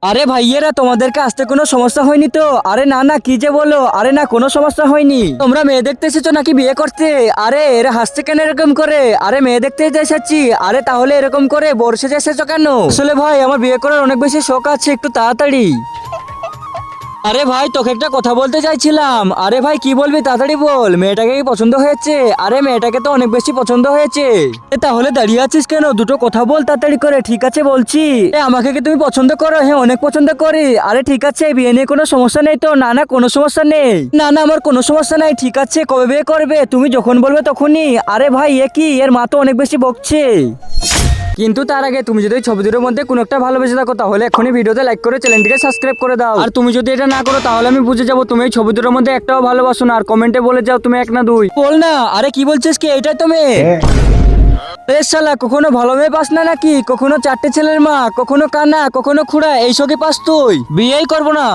আরে ভাইয়েরা, তোমাদেরকে আসতে কোনো সমস্যা হয়নি তো? আরে না না, কি যে বলো, আরে না কোনো সমস্যা হয়নি। তোমরা মেয়ে দেখতে এসেছো নাকি বিয়ে করতে? আরে এরা হাসছে কেন এরকম করে? আরে মেয়ে দেখতে এসেছি। আরে তাহলে এরকম করে বর্ষে এসেছো কেন? আসলে ভাই আমার বিয়ে করার অনেক বেশি শখ আছে, একটু তাড়াতাড়ি। আরে ভাই তোকে একটা কথা বলতে চাইছিলাম। আরে ভাই কি বলবি, তাড়াতাড়ি বল। মেয়েটাকে কি পছন্দ হয়েছে? আরে মেয়েটাকে তো অনেক বেশি পছন্দ হয়েছে। তাহলে দাঁড়িয়ে আছিস কেন? দুটো কথা বল তাড়াতাড়ি করে। ঠিক আছে বলছি। আমাকে কি তুমি পছন্দ করো? হ্যাঁ অনেক পছন্দ করি। আরে ঠিক আছে, বিয়ে নিয়ে কোনো সমস্যা নেই তো? না না কোনো সমস্যা নেই। না না আমার কোনো সমস্যা নাই। ঠিক আছে, কবে বিয়ে করবে? তুমি যখন বলবে তখনই। আরে ভাই এ কি, এর মা তো অনেক বেশি বকছে। কিন্তু তার আগে তুমি যদি এই ছবি দুটোর মধ্যে কোনো একটা ভালোবেসে থাকো তাহলে এখনই ভিডিওতে লাইক করে চ্যানেলটিকে সাবস্ক্রাইব করে দাও। আর তুমি যদি এটা না করো তাহলে আমি বুঝে যাবো তুমি এই ছবি দুটোর মধ্যে একটাও ভালোবাসো না। আর কমেন্টে বলে যাও তুমি এক না দুই। বল না। আরে কি বলছিস কি? এটাই তো মেয়ে? এ শালা, কখনো ভালো মেয়ে পাস না নাকি? কখনো চারটে ছেলের মা, কখনো কানা, কখনো খুড়া, এইসবই পাস তুই? বিয়েই করবো না।